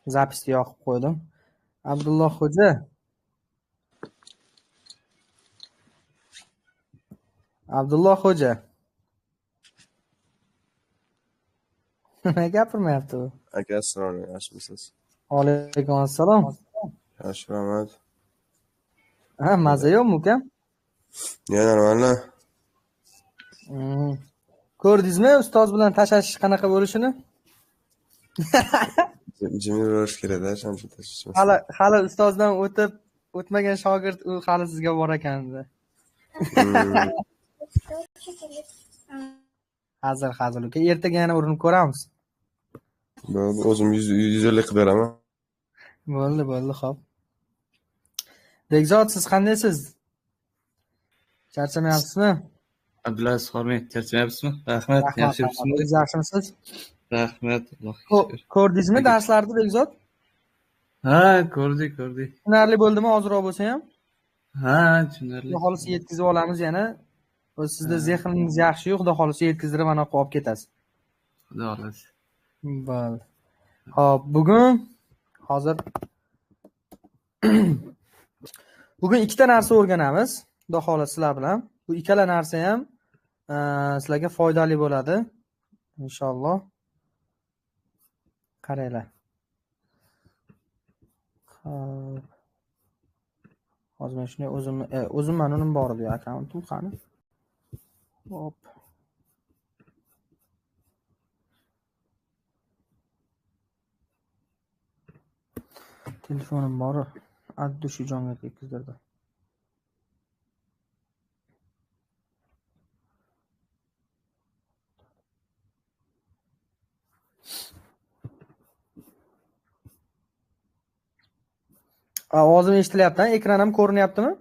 Zapisni yoqib qo'ydim. Abdulloh xo'ja. Abdulloh xo'ja. Nima gapirmayapti u? Aka, assalomu alaykum, yaxshimisiz? Alaykum assalom. Yaxshi, rahmat. Ha, maza yo'qmi ukam? Normalno. Ko'rdingizmi ustoz bilan tashash qanaqa bo'lishini? Jimni bo'lish kerak-da, shuncha tashvishmas. Hali ustozdan o'tmagan shogird u hali sizga bor ekanda. Hazil uka. Ertaga yana urinib ko'ramiz. Bo'ldi, o'zim yuzlik qilib beraman. Bo'ldi, xo'p. Bekzod, siz qandaysiz? Charchamayapsizmi? Abdulaziz Xormiy, charchamayapsizmi? Rahmat, yaxshimisiz? Siz yaxshimisiz? Rahmat, Allohga shukr. Ko'rdingizmi darslarni Bekzod? Ha, ko'rdik. Tushunarli bo'ldimi ozroq bo'lsa ham? Ha, tushunarli. Xudo xohlasa yetkazib olamiz yana. Sizda zehningiz yaxshi-yu, xudo xohlasa yetkazdirib mana qo'yib ketasiz. Xudo xohlasa. Bo'ldi. Xo'p, bugun ikkita narsa o'rganamiz. Xudo xohlasa sizlar bilan. Bu ikkala narsa ham sizlarga foydali bo'ladi. Inshaalloh. Qaranglar. Xo'p. Hozir men shunday o'zim unim bor edi, akkauntim qani? Hop. Telefonim bor. Addu shu jonga tekkizdirdi. Ovozim eshitilyapti, ekranim ko'rinyaptimi?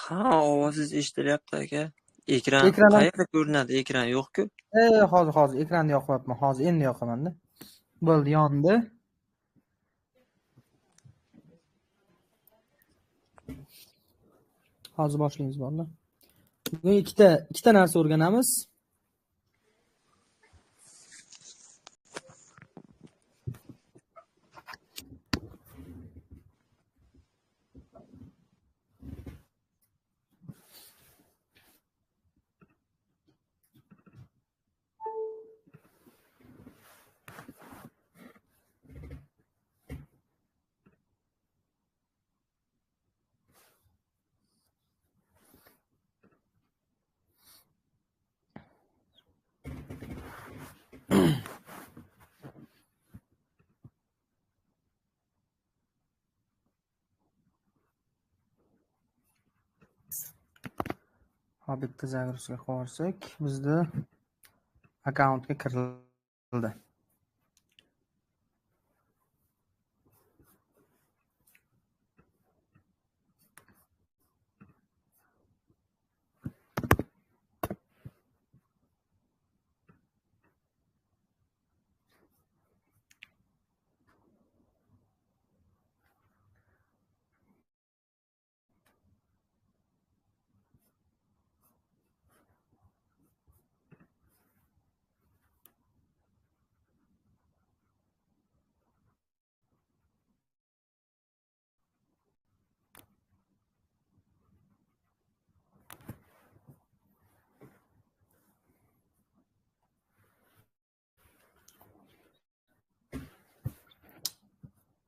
Ha, ovozingiz eshitilyapti aka. Ekran qayerda ko'rinadi? Ekran yo'q-ku. Hozir ekranni yoqyapman. Hozir endi yoqaman-da. Bo'ldi, yondi. Hozir boshlaymiz bo'ldi. Bugun ikkita narsa o'rganamiz. Bitta zagruzga qo'ysak, bizda akkauntga kirildi.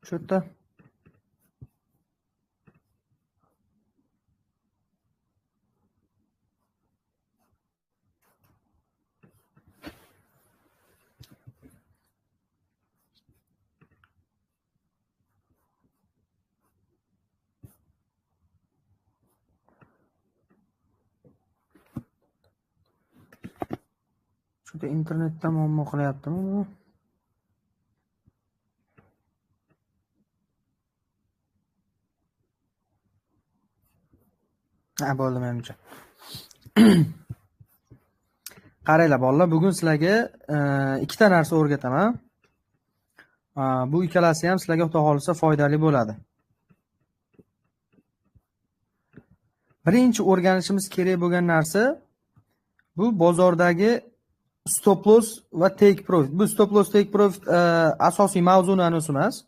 Shu yerda internetda muammo qilyaptimi bu? Bo'ldi menimcha. Qaranglar bolalar, bugun sizlarga ikkita narsa o'rgataman. Bu ikkalasi ham sizlarga xudo xolisa foydali bo'ladi. Birinchi o'rganishimiz kerak bo'lgan narsa bu bozordagi stop loss va take profit. Bu stop loss take profit asosiy mavzuni anisi emas.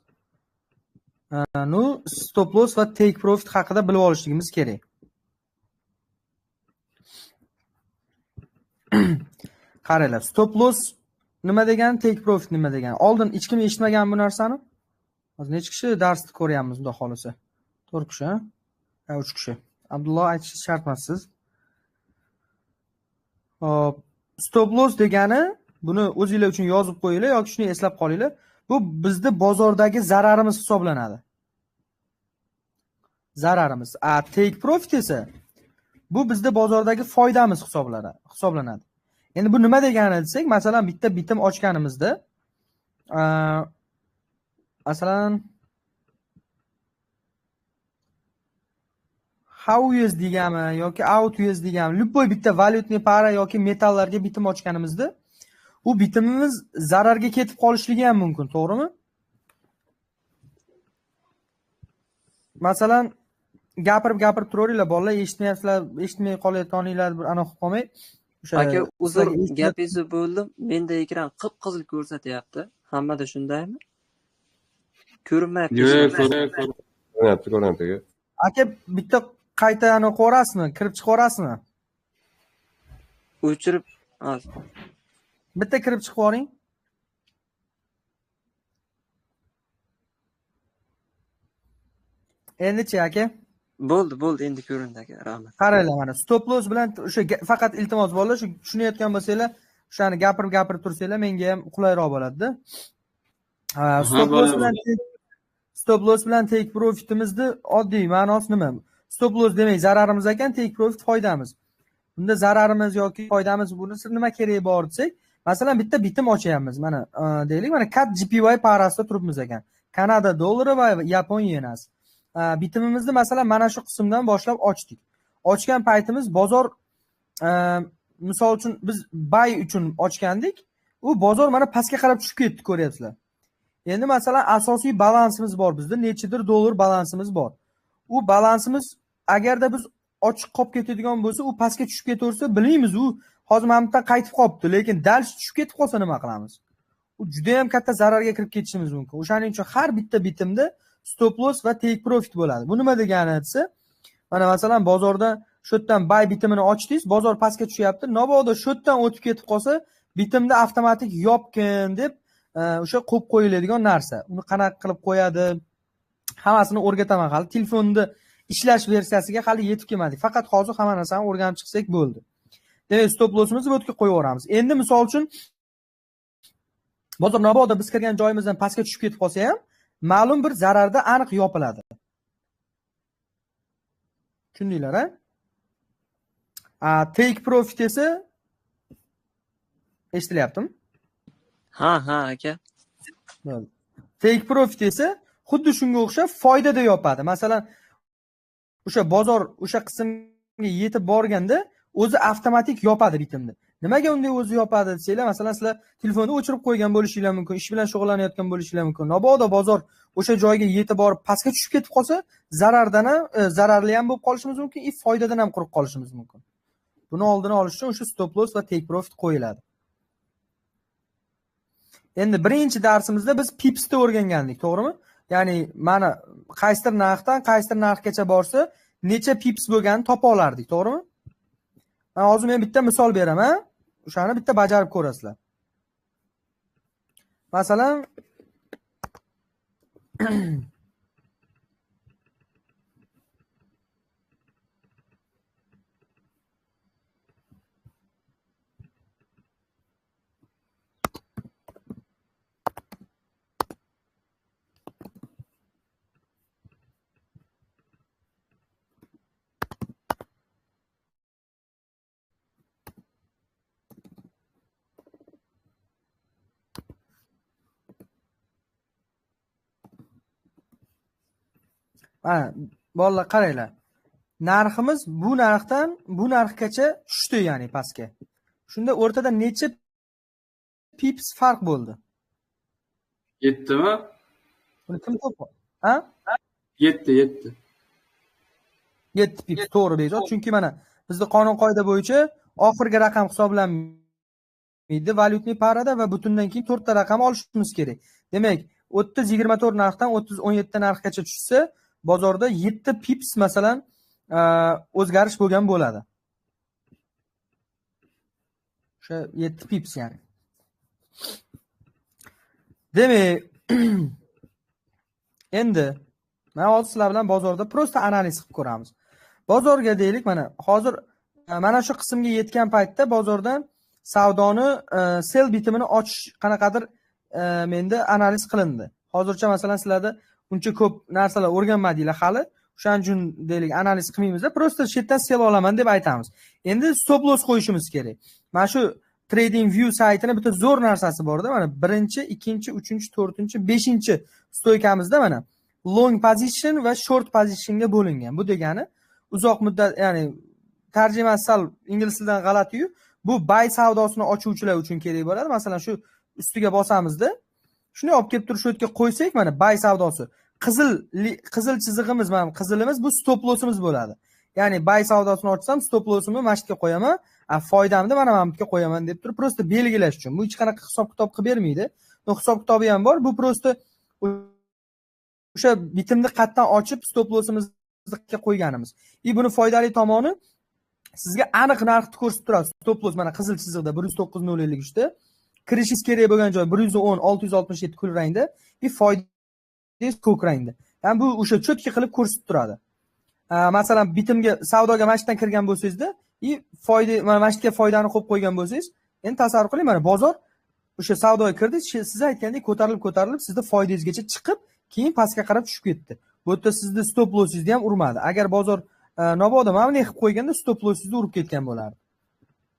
Nu stop loss va take profit haqida bilib olishligimiz kerak. Qaranglar, stop loss nima degani, take profit nima degani. Oldin hech kim eshitmagan bu narsani. Hozir necha kishi darsni ko'ryapmiz, xudo xolasa? 4 kishi, ha? 3 kishi. Abdulloh aytish shart emas siz. Hop, stop loss degani, buni o'zingizlar uchun yozib qo'yinglar yoki shuni eslab qolinglar. Bu bizning bozordagi zararimiz hisoblanadi. Zararimiz. Take profit esa bu bizning bozordagi foydamiz hisoblanadi. Endi bu nima degani desak, masalan, bitta bitim ochganimizda, masalan, how USD deganmi yoki out USD deganmi, любой bitta valyutniy para yoki metallarga bitim ochganimizda, u bitimimiz zararga ketib qolishligi ham mumkin, to'g'rimi? Masalan, gapirib turaveringlar, bolalar, eshitmayapsizlar, eshitmay qolayotganinglar bir anaqa qilib qolmay. Aka, uzr, gapingizni bo'ldim. Menda ekran qip-qizil ko'rsatyapti. Hammada shundaymi? Ko'rinmayapti. Yo'q, Ko'ryapti. Aka, bitta qayta qo'rasizmi? Kirib chiqaverasizmi? O'chirib, Bitta kirib chiqib oling. Endi-chi aka? Bo'ldi, endi ko'rindi aka. Rahmat. Qaranglar, mana stop loss bilan o'sha faqat iltimos bolalar, shu tushunayotgan bo'lsanglar, o'shani gapirib tursanglar menga ham qulayroq bo'ladi-da. Stop loss bilan take profitimizni oddiy ma'nosi nima? Stop loss demak zararimiz ekan, take profit foydamiz. Bunda zararimiz yoki foydamiz bunisi nima keragi bor desak, masalan, bitta bitim ochyapmiz. Mana deylik, mana CAD JPY parasida turibmiz ekan. Kanada dollari va Yaponiya yenasi. Bitimimizni masalan mana shu qismdan boshlab ochdik. Ochgan paytimiz bozor, misol uchun biz buy uchun ochgandik, u bozor mana pastga qarab tushib ketdi, ko'ryapsizlar. Endi masalan asosiy balansimiz bor bizda, nechidir dollar balansimiz bor. U balansimiz agarda biz ochiq qolib ketadigan bo'lsa, u pastga tushib ketaversa, bilmaymiz, u hozir mana bu yerdan qaytib qolibdi, lekin dal tushib ketib qolsa nima qilamiz? U juda ham katta zararga kirib ketishimiz mumkin. O'shaning uchun har bitta bitimda stop loss va take profit bo'ladi. Bu nima degani desa, mana masalan bozorda shu yerdan buy bitimini ochdingiz, bozor pastga tushyapti. Mabodo shu yerdan o'tib ketib qolsa, bitimda avtomatik yopkin deb o'sha qo'yib qo'yiladigan narsa. Uni qanaqa qilib qo'yadi? Hammasini o'rgataman hali. Telefonni ishlash versiyasiga hali yetib kelmadik. Faqat hozir hamma narsani o'rganib chiqsak bo'ldi. Demak, stop lossimizni bu yerga qo'yib yuboramiz. Endi misol uchun bozor mabodo biz kirgan joyimizdan pastga tushib ketib qolsa ham, ma'lum bir zararda aniq yopiladi. Tushundinglar, ha? Take profit esa eshitilyaptimi? Ha, aka. Take profit esa xuddi shunga o'xshab foydada yopadi. Masalan, o'sha bozor o'sha qismga yetib borganda o'zi avtomatik yopadi bitimni. Nimaga unday o'zi yopadi desanglar, masalan sizlar telefonni o'chirib qo'ygan bo'lishinglar mumkin, ish bilan shug'ullanayotgan bo'lishinglar mumkin. Mabodo bozor o'sha joyga yetib borib pastga tushib ketib qolsa, zararli ham bo'lib qolishimiz mumkin, foydadan ham quruq qolishimiz mumkin. Buni oldini olish uchun o'sha stop loss va take profit qo'yiladi. Endi birinchi darsimizda biz pipsni o'rgangandik, to'g'rimi? Ya'ni mana qaysidir narxdan qaysidir narxgacha borsa, necha pips bo'lganini topa olardik, to'g'rimi? Mana hozir men bitta misol beraman, o'shani bitta bajarib ko'rasizlar. Masalan, mana bolalar qaranglar. Narximiz bu narxdan bu narxgacha tushdi, ya'ni pastga. Shunda o'rtada necha pips farq bo'ldi? 7 mi? Buni kim to'pdi? Ha? 7. 7 pips, to'g'ri Bezod. Chunki mana bizning qonun qoida bo'yicha oxirgi raqam hisoblanmaydi. valyutniy parada va butundan keyin 4 ta raqam olishimiz kerak. Demak, 30-24 narxdan 30-17 narxgacha tushsa, bozorda 7 pips masalan o'zgarish bo'lgan bo'ladi. O'sha 7 pips ya'ni. Demak, endi mana hozir sizlar bilan bozorda prosta analiz qilib ko'ramiz. Bozorga deylik, mana hozir mana shu qismga yetgan paytda bozordan savdoni sell bitimini ochish qanaqadir menda analiz qilindi. Hozircha masalan sizlarda uncha ko'p narsalar o'rganmadinglar hali. O'shaning uchun deylik analiz qilmaymiz-da, prosta chetdan sell olaman deb aytamiz. Endi stop loss qo'yishimiz kerak. Mana shu TradingView saytini bitta zo'r narsasi bor-da, mana 1-chi, 2-chi, 3-chi, 4-chi, 5-chi stoykamizda mana long position va short positionga bo'lingan. Bu degani uzoq muddat, ya'ni tarjimasi sal ingliz tilidan g'alati-yu, bu buy savdosini ochuvchilar uchun kerak bo'ladi. Masalan, shu ustiga bosamizda, shuni olib kelib turib shu yerga qo'ysak, mana buy savdosi. Qizil chizig'imiz, mana qizilimiz bu stop lossimiz bo'ladi. Ya'ni buy savdosini ochsam, stop lossimni mana shu yerga qo'yaman, foydamni mana bu yerga qo'yaman deb turib prosta belgilash uchun. Bu hech qanaqa hisob-kitob qilib bermaydi. Hisob-kitobi ham bor. Bu prosta o'sha bitimni qatdan ochib stop lossimizga qo'yganimiz. Buni foydali tomoni sizga aniq narxni ko'rsatib turadi. Stop loss mana qizil chiziqda 109.053 da, kirishingiz kerak bo'lgan joy 110.667 kul rangda, foydangiz ko'k rangda. Ya'ni bu o'sha cho'tka qilib ko'rsatib turadi. Masalan, bitimga savdoga mashdan kirgan bo'lsangizda, foyda mana mashga foydani qo'yib qo'ygan bo'lsangiz, endi tasavvur qiling, mana bozor o'sha savdoga kirdi, siz aytgandek ko'tarilib sizning foydangizgacha chiqib, keyin pastga qarab tushib ketdi. Bu yerda sizning stop lossingizni ham urmadi. Agar bozor nobodo mana bunday qilib qo'yganda stop lossingizni urib ketgan bo'lardi.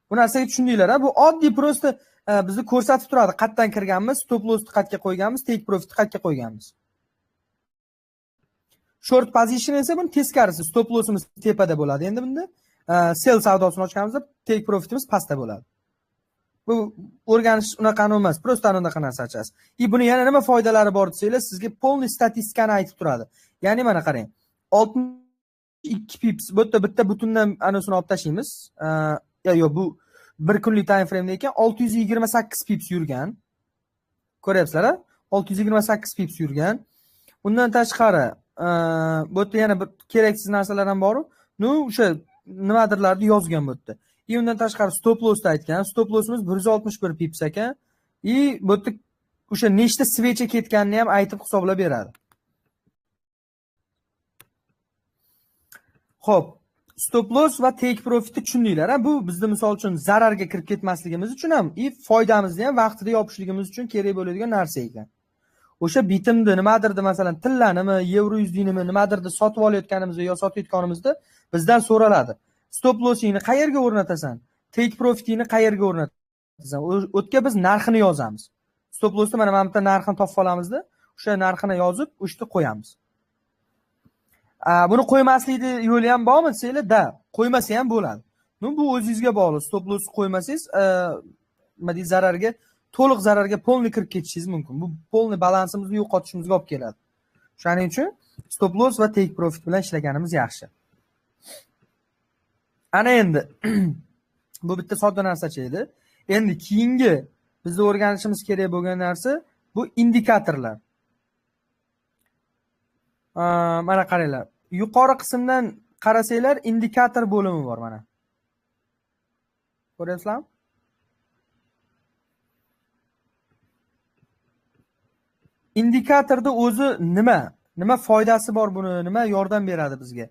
Bu narsaga tushundinglar-a? Bu oddiy prosta bizni ko'rsatib turadi, qayerdan kirganmiz, stop lossni qayerga qo'yganmiz, take profitni qayerga qo'yganmiz. Short position esa buni teskarisi, stop lossimiz tepada bo'ladi. Endi bunda sell savdosini ochganimizda take profitimiz pastda bo'ladi. Bu o'rganish unaqani emas, prosta anaqa narsa ochasiz. Buni yana nima foydalari bor desanglar, sizga polniy statistikani aytib turadi. Ya'ni mana qarang. 62 pips, bu yerda bitta butundan anasini olib tashlaymiz. Yo'q, bu bir kunlik time frame ekan 628 pips yurgan. Ko'ryapsizlar-a? 628 pips yurgan. Undan tashqari, bu yerda yana bir keraksiz narsalar ham bor. O'sha nimadirlarni yozgan bu yerda. Undan tashqari stop lossni aytgan. Stop lossimiz 161 pips ekan. Bu yerda o'sha nechta svecha ketganini ham aytib hisoblab beradi. Xo'p, stop loss va take profitni tushundinglar. Bu bizda misol uchun zararga kirib ketmasligimiz uchun ham, foydamizni ham vaqtida yopishligimiz uchun kerak bo'ladigan narsa ekan. O'sha bitimni nimadirda masalan tillanimi, yevro yuzdinimi, nimadirda sotib olayotganimizda yo sotayotganimizda bizdan so'raladi. Stop lossingni qayerga o'rnatasan? Take profitingni qayerga o'rnatasan? O'tga biz narxini yozamiz. Stop lossda mana bu yerda narxini topib olamizda, o'sha narxini yozib, o'shda qo'yamiz. Buni qo'ymaslikni yo'li ham bormi desanglar, da, qo'ymasa ham bo'ladi. Bu o'zingizga bog'liq. Stop loss qo'ymasangiz, nima deydi, zararga, to'liq zararga polniy kirib ketishingiz mumkin. Bu polniy balansimizni yo'qotishimizga olib keladi. Shuning uchun stop loss va take profit bilan ishlaganimiz yaxshi. Ana endi bu bitta sodda narsacha edi. Endi keyingi bizni o'rganishimiz kerak bo'lgan narsa bu indikatorlar. Mana qaranglar. Yuqori qismdan qarasanglar, indikator bo'limi bor mana. Ko'ryapsizlarmi? Indikatorda o'zi nima? Nima foydasi bor buni? Nima yordam beradi bizga?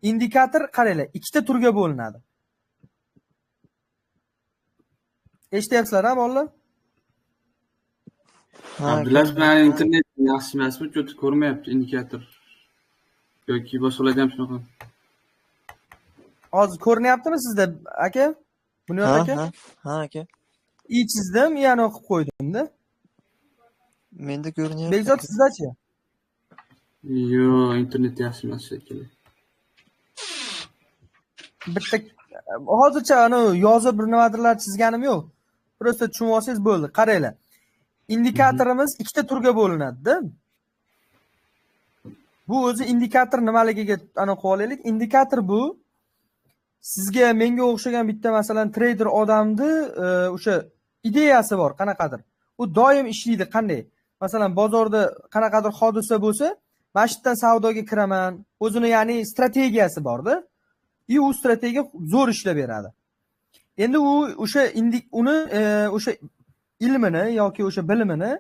Indikator qaranglar, ikkita turga bo'linadi. Eshityapsizlar-a, bolalar? Abdulaziz, meni internet yaxshi emasmi? Cho'ti ko'rmayapti indikator. Yoki boshqalarda ham shunaqa. Hozir ko'rinyaptimi sizda, aka? Buni yo'q aka? Ha, aka. Chizdim, yana o'qib qo'ydim-da. Menda ko'rinyapti. Bekzod, sizdachi? Yo'q, internet yaxshi emas shekilli. Bitta hozircha yozib bir nimadirlar chizganim yo'q. Prosta tushunib olsangiz bo'ldi. Qaranglar. Indikatorimiz ikkita turga bo'linadi-da. Bu o'zi indikator nimaligiga aniq olaylik. Indikator bu sizga, menga o'xshagan bitta masalan trader odamni o'sha ideyasi bor qanaqadir. U doim ishlaydi qanday? Masalan, bozorda qanaqadir hodisa bo'lsa, mana shu yerdan savdoga kiraman. O'zini ya'ni strategiyasi bor-da. U strategiya zo'r ishlab beradi. Endi u o'sha o'sha ilmini yoki o'sha bilimini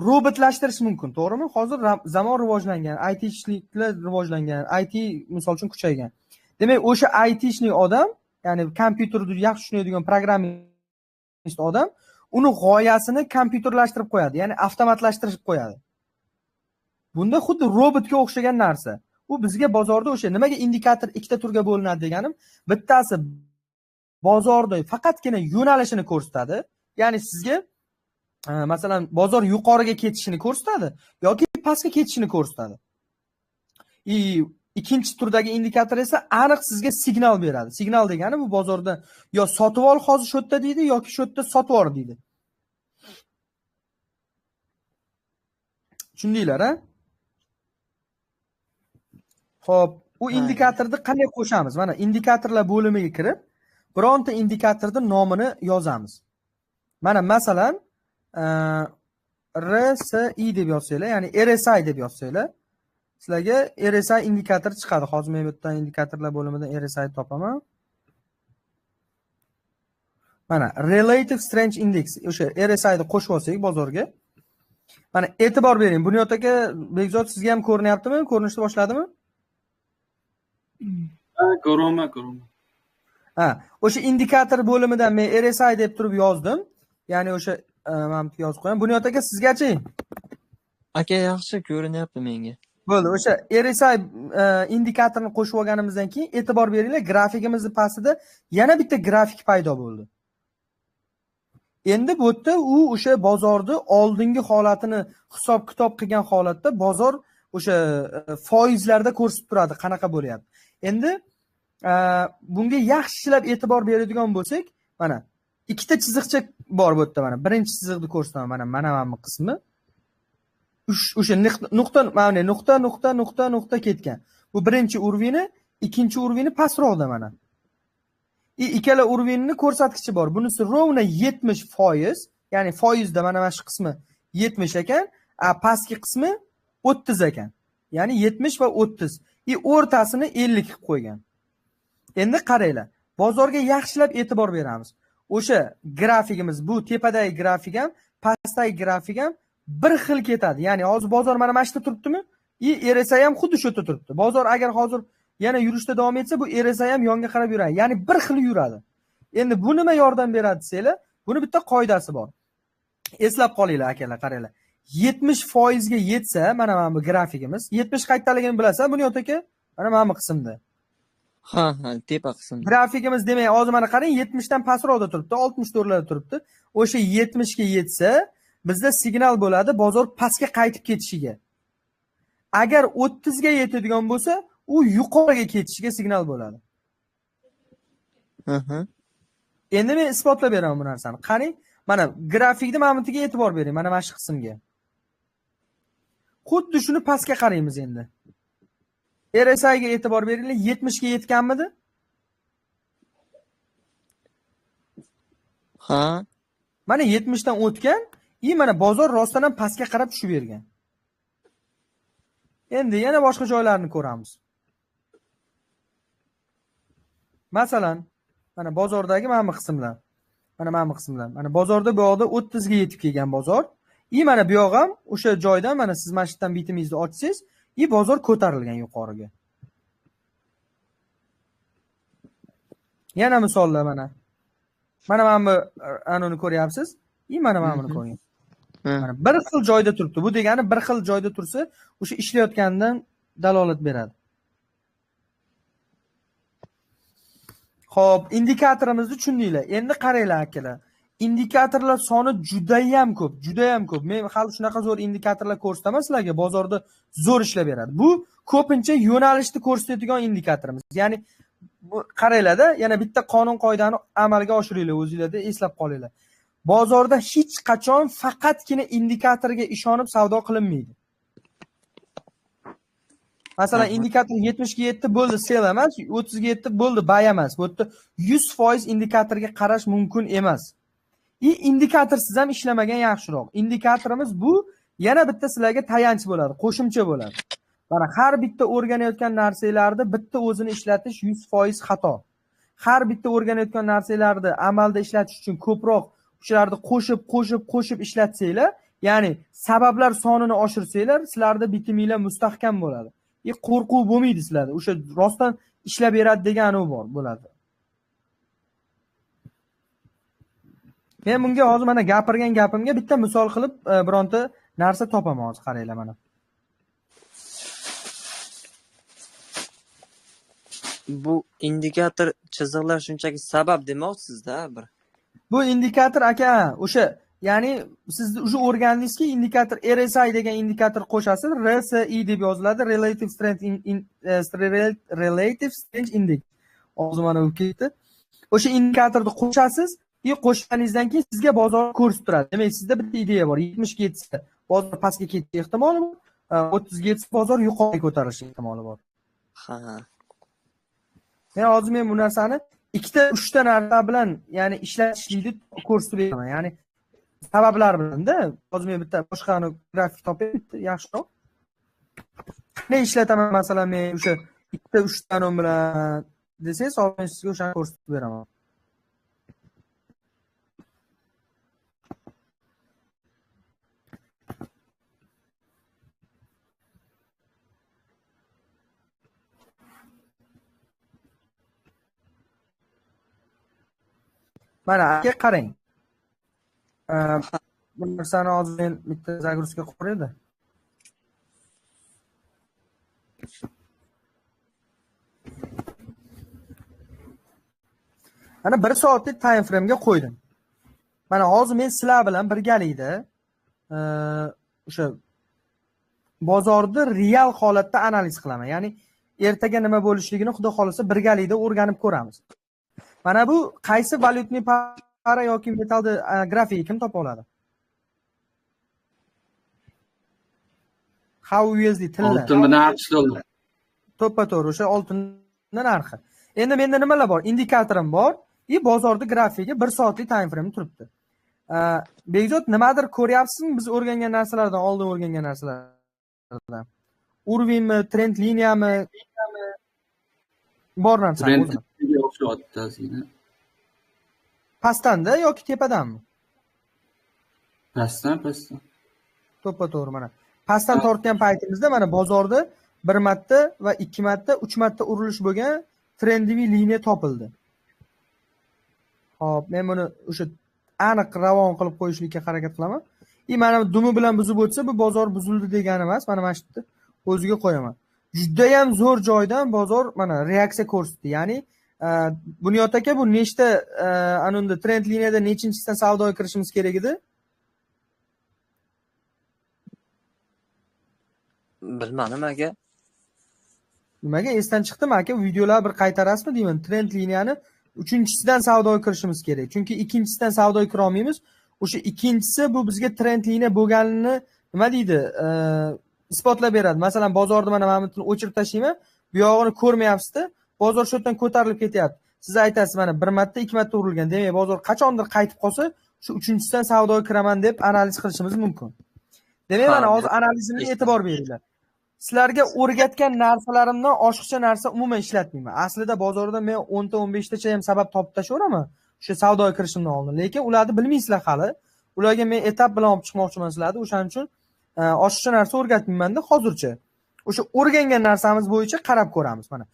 robotlashtirish mumkin, to'g'rimi? Hozir zamon rivojlangan, IT'chiliklar rivojlangan, IT misol uchun kuchaygan. Demak, o'sha IT'chnik odam, ya'ni kompyuterni yaxshi tushunadigan programmist odam, uni g'oyasini kompyuterlashtirib qo'yadi, ya'ni avtomatlashtirib qo'yadi. Bunda xuddi robotga o'xshagan narsa. U bizga bozorda o'sha nimaga indikator ikkita turga bo'linadi deganim, bittasi bozorda faqatgina yo'nalishini ko'rsatadi. Ya'ni sizga masalan bozor yuqoriga ketishini ko'rsatadi yoki pastga ketishini ko'rsatadi. Ikkinchi turdagi indikator esa aniq sizga signal beradi. Signal degani bu bozorda yo sotib ol hozir shu yerda deydi yoki shu yerda sotib ol deydi. Tushundinglar, a? Xo'p, u indikatorni qanday qo'shamiz? Mana indikatorlar bo'limiga kirib, bironta indikatorning nomini yozamiz. Mana masalan, RSI deb yozsanglar, ya'ni RSI deb yozsanglar, sizlarga RSI indikator chiqadi. Hozir men bu yerdan indikatorlar bo'limidan RSI topaman. Mana Relative Strength Index, o'sha RSI ni qo'shib olsak bozorga. Mana e'tibor bering. Bunyod aka, Bekzod sizga ham ko'rinyaptimi? Ko'rinishni boshladimi? Ko'raman. O'sha indikator bo'limidan men RSI deb turib yozdim. Ya'ni o'sha men yozib qo'yaman. Bunyod aka, sizgachi? Aka, yaxshi ko'rinyapti menga. Bo'ldi. O'sha RSI indikatorni qo'shib olganimizdan keyin e'tibor beringlar, grafikimizning pastida yana bitta grafik paydo bo'ldi. Endi bu yerda u o'sha bozorni oldingi holatini hisob-kitob qilgan holatda bozor o'sha foizlarda ko'rsatib turadi, qanaqa bo'lyapti. Endi bunga yaxshilab e'tibor beradigan bo'lsak, mana ikkita chiziqcha bor bu yerda, mana birinchi chiziqni ko'rsataman, mana bu qismi. O'sha nuqta ketgan. Bu birinchi urvini, ikkinchi urvini pastroqda mana. Ikkala urvinni ko'rsatkichi bor. Bunisi rovna 70%, ya'ni foizda mana shu qismi 70 ekan, pastki qismi 30 ekan. Ya'ni 70 va 30. O'rtasini 50 qilib qo'ygan. Endi qaranglar. Bozorga yaxshilab e'tibor beramiz. O'sha grafikimiz, bu tepadagi grafik ham, pastdagi grafik ham bir xil ketadi. Ya'ni hozir bozor mana shu yerda turibdimi? RSI ham xuddi shu yerda turibdi. Bozor agar hozir yana yurishda davom etsa, bu RSI ham yonga qarab yuradi. Ya'ni bir xil yuradi. Endi bu nima yordam beradi desanglar, buni bitta qoidasi bor. Eslab qolinglar akalar, qaranglar. 70% ga yetsa, mana bu grafikimiz, 70 qayerdaligini bilasan, buni yot aka, mana bu qismda. Ha, tepa qismda. Grafikimiz demak, hozir mana qarang, 70 dan pastroqda turibdi, 64 larda turibdi. O'sha 70 ga yetsa, bizda signal bo'ladi bozor pastga qaytib ketishiga. Agar 30 ga yetadigan bo'lsa, u yuqoriga ketishiga signal bo'ladi. Endi men isbotlab beraman bu narsani. Qarang, mana grafikni ma'notiga e'tibor bering, mana shu qismga. Xuddi shuni pastga qaraymiz endi. RSI ga e'tibor beringlar, 70 ga yetganmidi? Ha. Mana 70 dan o'tgan, mana bozor rostdan ham pastga qarab tushib bergan. Endi yana boshqa joylarni ko'ramiz. Masalan, mana bozordagi mana bu qismlar. Mana bozorda bu yoqda 30 ga yetib kelgan bozor. Mana bu yoq ham o'sha joydan mana siz mana shu yerdan bitimingizni ochsangiz, bozor ko'tarilgan yuqoriga. Yana misollar mana. Mana bu anoni ko'ryapsiz? Mana buni ko'ring. Mana bir xil joyda turibdi. Bu degani bir xil joyda tursa, o'sha ishlayotganidan dalolat beradi. Xo'p, indikatorimizni tushundinglar. Endi qaranglar akalar. Indikatorlar soni juda ham ko'p. Men hali shunaqa zo'r indikatorlar ko'rsataman sizlarga, bozorda zo'r ishlab beradi. Bu ko'pincha yo'nalishni ko'rsatadigan indikatorimiz. Ya'ni bu qaranglar-da, yana bitta qonun-qoidani amalga oshiringlar, o'zingizlarda eslab qolinglar. Bozorda hech qachon faqatgina indikatorga ishonib savdo qilinmaydi. Masalan, indikator 70 ga yetdi bo'ldi, sell emas, 30 ga yetdi bo'ldi, buy emas. Bu yerda 100% indikatorga qarash mumkin emas. Indikatorsiz ham ishlamagan yaxshiroq. Indikatorimiz bu yana bitta sizlarga tayanch bo'ladi, qo'shimcha bo'ladi. Mana har bitta o'rganayotgan narsalarni bitta o'zini ishlatish 100% xato. Har bitta o'rganayotgan narsalarni amalda ishlatish uchun ko'proq shularni qo'shib ishlatsanglar, ya'ni sabablar sonini oshirsanglar, sizlarda bitiminglar mustahkam bo'ladi. Qo'rquv bo'lmaydi sizlarda. O'sha rostdan ishlab beradi degani bor bo'ladi. Men bunga hozir mana gapirgan gapimga bitta misol qilib bironta narsa topaman hozir, qaranglar mana. Bu indikator chiziqlar shunchaki sabab demoqsizda bir. Bu indikator aka, o'sha ya'ni siz уже o'rgandingizki, indikator RSI degan indikator qo'shasiz, RSI deb yoziladi, Relative Strength Index. Hozir mana bu ketdi. O'sha indikatorni qo'shasiz, qo'shganingizdan keyin sizga bozor ko'rsatib turadi. Demak, sizda bitta ideya bor. 70 ga yetsa bozor pastga ketish ehtimoli bor, 30 ga yetsa bozor yuqoriga ko'tarilish ehtimoli bor. Ha. Hozir men bu narsani ikkita, uchta narsa bilan, ya'ni ishlatishlikni ko'rsatib beraman. Ya'ni sabablar bilan-da. Hozir men bitta boshqani grafik topib yaxshiroq. Ne ishlataman masalan, men o'sha ikkita, uchta nom bilan desangiz, hozir sizga o'shani ko'rsatib beraman. Mana aka qarang. Bu narsani hozir men bitta zagruzka qo'ydim. Mana 1 soatlik time frame ga qo'ydim. Mana hozir men sizlar bilan birgalikda o'sha bozorni real holatda analiz qilaman. Ya'ni ertaga nima bo'lishligini xudo xolasa birgalikda o'rganib ko'ramiz. Mana bu qaysi valyutni para yoki metalni grafiki kim topa oladi? How USD tilla. Oltin bilan AQSh dollar. To'ppa-to'g'ri o'sha oltinning narxi. Endi menda nimalar bor? Indikatorim bor, bozorda grafiki 1 soatlik time frame turibdi. Begzod, nimadir ko'ryapsizmi biz o'rgangan narsalardan, oldin o'rgangan narsalardan? Urvinmi, trend liniyami? Bor narsa o'zini. Pastdan-da yoki tepadanmi? Pastdan. To'ppa-to'g'ri mana. Pastdan tortgan paytimizda mana bozorda 1 marta va 2 marta, 3 marta urilish bo'lgan trendiy liniya topildi. Xo'p, men buni o'sha aniq ravon qilib qo'yishlikka harakat qilaman. Mana dumi bilan buzib o'tsa, bu bozor buzildi degani emas. Mana mana shu yerda o'ziga qo'yaman. Juda ham zo'r joydan bozor mana reaksiya ko'rsatdi. Ya'ni Bunyod aka, bu nechta anunda trend liniyada nechinchisidan savdoga kirishimiz kerak edi? Bilmadim aka. Nimaga esdan chiqdimi aka? Videolar bir qaytarasizmi deyman. Trend liniyani 3-chisidan savdoga kirishimiz kerak. Chunki 2-chisidan savdoga kira olmaymiz. O'sha ikkinchisi bu bizga trend liniya bo'lganini nima deydi? Isbotlab beradi. Masalan, bozorda mana buni o'chirib tashlayman. Bu yog'ini ko'rmayapsiz-da. Bozor shu yerdan ko'tarilib ketyapti. Siz aytasiz mana 1 marta, 2 marta urilgan. Demak, bozor qachondir qaytib qolsa, shu 3-chisidan savdoga kiraman deb analiz qilishimiz mumkin. Demak, mana hozir analizimga e'tibor beringlar. Sizlarga o'rgatgan narsalarimdan oshiqcha narsa umuman ishlatmayman. Aslida bozorda men 10 ta 15 tacha ham sabab topib tashlayveraman. O'sha savdoga kirishimdan oldin. Lekin ularni bilmaysizlar hali. Ularga men etap bilan olib chiqmoqchiman sizlarni. O'shaning uchun oshiqcha narsa o'rgatmayman-da hozircha. O'sha o'rgangan narsamiz bo'yicha qarab ko'ramiz mana.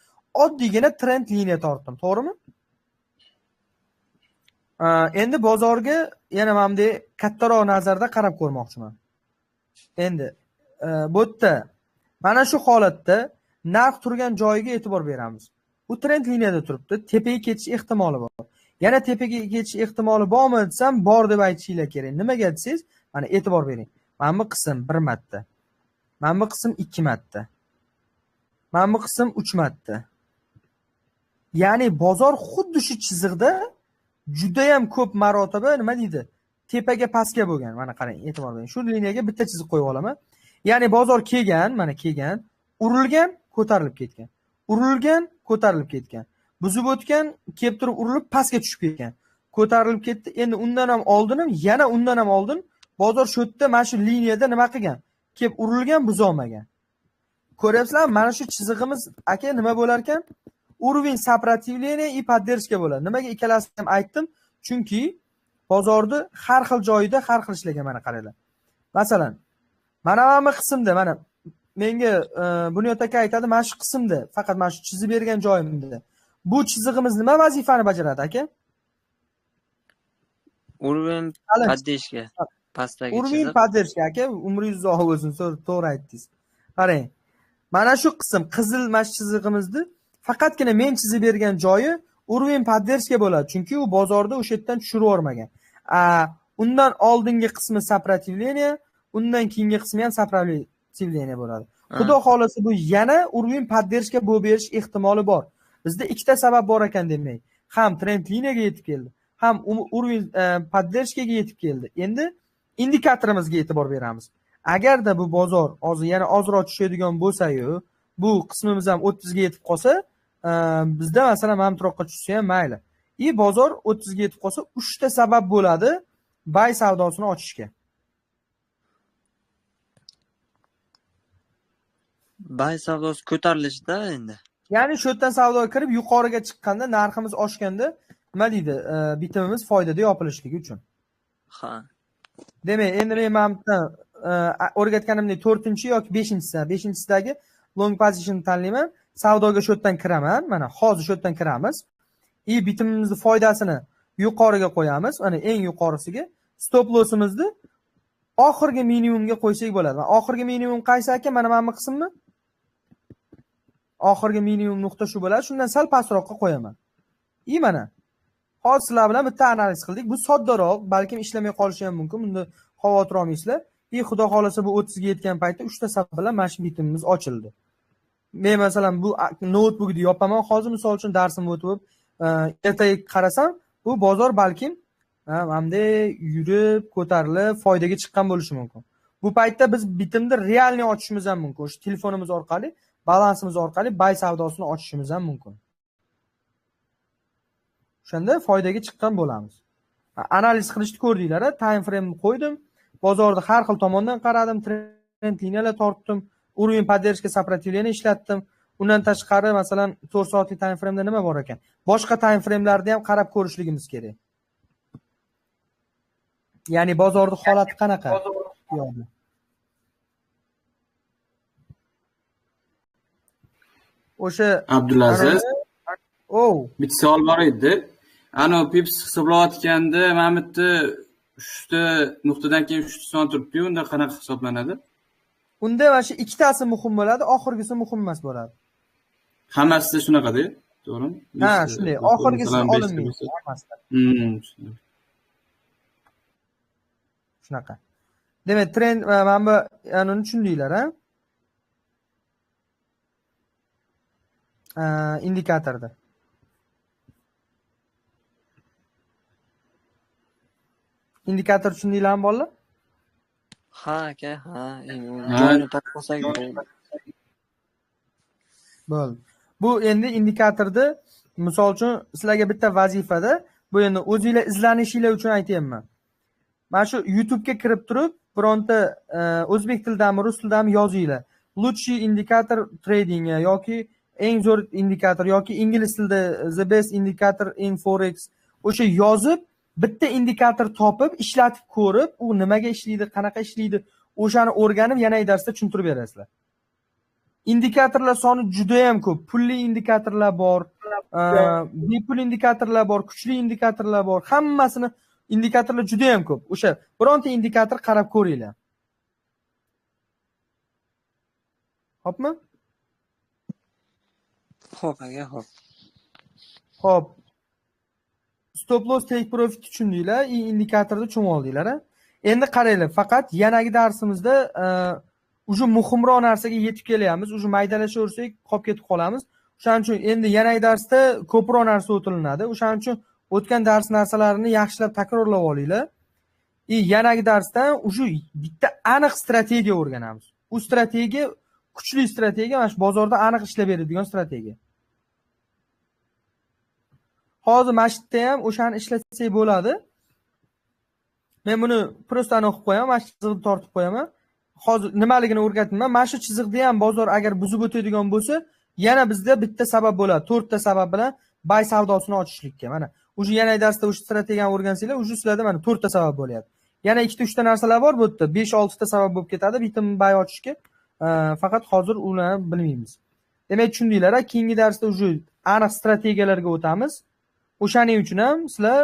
Oddiygina trend liniya tortdim, to'g'rimi? Endi bozorga yana menday kattaroq nazarda qarab ko'rmoqchiman. Endi bu yerda mana shu holatda narx turgan joyiga e'tibor beramiz. Bu trend liniyada turibdi, tepaga ketish ehtimoli bor. Yana tepaga ketish ehtimoli bormi desam, bor deb aytishinglar kerak. Nimaga desangiz, mana e'tibor bering. Mana bu qism 1 marta. Mana bu qism 2 marta. Mana bu qism 3 marta. Ya'ni bozor xuddi shu chiziqda juda ham ko'p marotaba nima deydi? Tepaga pastga bo'lgan. Mana qarang, e'tibor bering. Shu liniyaga bitta chiziq qo'yib olaman. Ya'ni bozor kelgan, mana kelgan, urilgan, ko'tarilib ketgan. Urilgan, ko'tarilib ketgan. Buzib o'tgan, kelib turib urilib pastga tushib ketgan. Ko'tarilib ketdi. Endi undan ham oldin ham, yana undan ham oldin bozor shu yerda mana shu liniyada nima qilgan? Kelib urilgan, buzolmagan. Ko'ryapsizlar, mana shu chizig'imiz aka nima bo'lar ekan? Уровень сопротивления и поддержка bo'ladi. Nimaga ikkalasini ham aytdim? Chunki bozorda har xil joyida har xil ishlagan, mana qaranglar. Masalan, mana bu qismda, mana menga Bunyod aka aytadi, mana shu qismda, faqat mana shu chizib bergan joyimda. Bu chizig'imiz nima vazifani bajaradi aka? Уровень поддержки. Pastdagi Уровень chiziq. поддержки aka, umringiz uzoq bo'lsin, to'g'ri aytdingiz. Qarang. Mana shu qism qizil mana shu chizig'imizda faqatgina men chizib bergan joyi уровень поддержки bo'ladi, chunki u bozorda o'sha yerdan tushirib yormagan. Undan oldingi qismi сопротивление, undan keyingi qismi ham сопротивление bo'ladi. Xudo xolasa bu yana уровень поддержки bo'lib berish ehtimoli bor. Bizda ikkita sabab bor ekan demak. Ham trend liniyaga yetib keldi, ham уровень поддержкаga yetib keldi. Endi indikatorimizga e'tibor beramiz. Agarda bu bozor hozir yana ozroq tushadigan bo'lsa-yu, bu qismimiz ham 30 ga yetib qolsa, bizda masalan mana bu turoqqa tushsa ham mayli. Bozor 30 ga yetib qolsa, 3 ta sabab bo'ladi buy savdosini ochishga. Buy savdosi ko'tarilishda endi. Ya'ni shu yerdan savdoga kirib yuqoriga chiqqanda, narximiz oshganda nima deydi? Bitimimiz foydada yopilishligi uchun. Ha. Demak, endi men mana bu o'rgatganimdek 4-chi yoki 5-chisidagi long position tanlayman. Savdoga shu yerdan kiraman. Mana hozir shu yerdan kiramiz. Bitimimizning foydasini yuqoriga qo'yamiz. Mana eng yuqorisiga. Stop lossimizni oxirgi minimumga qo'ysak bo'ladi. Oxirgi minimum qaysi ekan? Mana bu qismmi? Oxirgi minimum nuqta shu bo'ladi. Shundan sal pastroqqa qo'yaman. Mana hozir sizlar bilan bitta analiz qildik. Bu soddaroq, balkim ishlamay qolishi ham mumkin. Bunda xavotir olmaysizlar. Xudo xolasa bu 30 ga yetgan paytda 3 ta sabab bilan mana shu bitimimiz ochildi. Men masalan bu notebookni yopaman. Hozir misol uchun darsimni o'tib, ertaga qarasam, bu bozor balkim hamda yurib, ko'tarilib, foydaga chiqqan bo'lishi mumkin. Bu paytda biz bitimni realni ochishimiz ham mumkin. O'sha telefonimiz orqali, balansimiz orqali buy savdosini ochishimiz ham mumkin. O'shanda foydaga chiqqan bo'lamiz. Analiz qilishni ko'rdinglar, time frame qo'ydim. Bozorda har xil tomondan qaradim, trend liniyalar tortdim, уровень поддержки сопротивления ishlatdim. Undan tashqari masalan 4 soatlik time frame da nima bor ekan? Boshqa time frame'larni ham qarab ko'rishligimiz kerak. Ya'ni bozorning holati qanaqa? O'sha Abdulaziz, bitta savol bor edi. Ana pips hisoblayotganda mana bu yerda 3 ta nuqtadan keyin 3 ta son turibdi, unda qanaqa hisoblanadi? Unda mana shu ikkitasi muhim bo'ladi, oxirgisi muhim emas bo'ladi. Hammasi shunaqada, to'g'rimi? Shunday. Oxirgisi olinmaydi hammasidan. Shunaqa. Demak, trend mana bu anini tushundinglar, indikatorda. Indikator tushundinglarmi bolalar? Ha aka, ha. Joyini topib olsak bo'ldi. Bu endi indikatorda misol uchun sizlarga bitta vazifada, bu endi o'zingizlar izlanishinglar uchun aytayapman. Mana shu YouTube ga kirib turib, bironta o'zbek tilidami, rus tilidami yozinglar. Лучший indikator trading yoki eng zo'r indikator yoki ingliz tilida the best indicator in forex o'sha yozib bitta indikator topib, ishlatib ko'rib, u nimaga ishlaydi, qanaqa ishlaydi, o'shani o'rganib yana darsda tushuntirib berasizlar. Indikatorlar soni juda ham ko'p. Pulli indikatorlar bor, bepul indikatorlar bor, kuchli indikatorlar bor. Hammasini indikatorlar juda ham ko'p. O'sha bironta indikator qarab ko'ringlar. Xo'pmi? Xo'p aka, xo'p. Xo'p. Stop loss take profit tushundinglar, indikatorda tushunib oldinglar. Endi qaranglar, faqat yanagi darsimizda uje muhimroq narsaga yetib kelyapmiz. Uje maydalashaversak, qolib ketib qolamiz. O'shaning uchun endi yanagi darsda ko'proq narsa o'tilinadi. O'shaning uchun o'tgan dars narsalarini yaxshilab takrorlab olinglar. Yanagi darsdan uje bitta aniq strategiya o'rganamiz. U strategiya kuchli strategiya mana shu bozorda aniq ishlab beradigan strategiya. Hozir mana shu yerda ham o'shani ishlatsak bo'ladi. Men buni prostani o'qib qo'yaman, mana shu chiziqni tortib qo'yaman. Hozir nimaligini o'rgatmayman. Mana shu chiziqda ham bozor agar buzib o'tadigan bo'lsa, yana bizda bitta sabab bo'ladi. 4 ta sabab bilan bay savdosini ochishlikka. Mana o'sha yana darsda o'sha strategiyani o'rgansanglar, o'sha sizlarda mana 4 ta sabab bo'lyapti. Yana 2-3 ta narsalar bor bu yerda. 5-6 ta sabab bo'lib ketadi bitim bay ochishga. Faqat hozir ularni bilmaymiz. Demak, tushundinglar, keyingi darsda o'sha aniq strategiyalarga o'tamiz. O'shaning uchun ham sizlar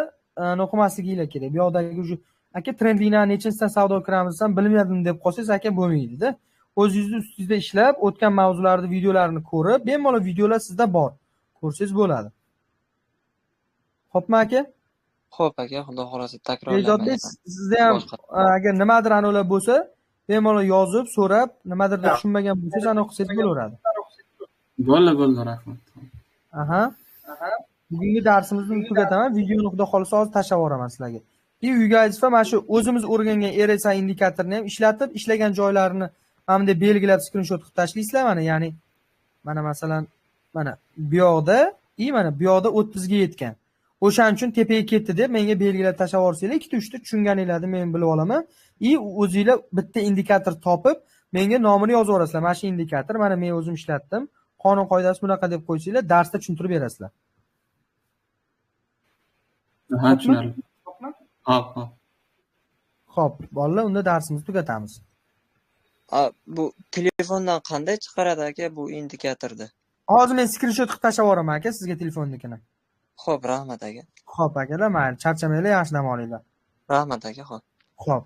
o'qimasliginglar kerak. Bu yoqdagi o'sha aka trendliklarni nechinchidan savdo qilamiz ham bilmadim deb qolsangiz aka bo'lmaydi-da. O'zingizni ustingizda ishlab, o'tgan mavzularni videolarini ko'rib, bemalol videolar sizda bor. Ko'rsangiz bo'ladi. Xo'pmi aka? Xo'p aka, xudo xolasa Ijodda takrorlamayman. sizda ham agar nimadir anolar bo'lsa, bemalol yozib, so'rab, nimadir tushunmagan bo'lsangiz ana o'qisangiz bo'laveradi. Bo'ldi, rahmat. Aha. Bugungi darsimizni tugataman. Videoni xudo xolasa hozir tashlab yuboraman sizlarga. Uyga aytsa mana shu o'zimiz o'rgangan RSI indikatorni ham ishlatib, ishlagan joylarini mana bunday belgilab skrinshot qilib tashlaysizlar mana, ya'ni mana masalan mana bu yoqda, mana bu yoqda 30 ga yetgan. O'shaning uchun tepaga ketdi deb menga belgilab tashlab yuborsanglar, 2-3 ta tushunganinglarni men bilib olaman. O'zingizlar bitta indikator topib, menga nomini yozib yuborasizlar. Mana shu indikator, mana men o'zim ishlatdim. Qonun qoidasi bunaqa deb qo'ysanglar, darsda tushuntirib berasizlar. Ha, tushunarli. Xo'p, bolalar, unda darsimizni tugatamiz. Bu telefondan qanday chiqaradi aka bu indikatorni? Hozir men skrinshot qilib tashlab yuboraman aka sizga telefonnikini. Xo'p, rahmat aka. Xo'p akalar, mayli, charchamanglar, yaxshi dam olinglar. Rahmat aka, xo'p. Xo'p.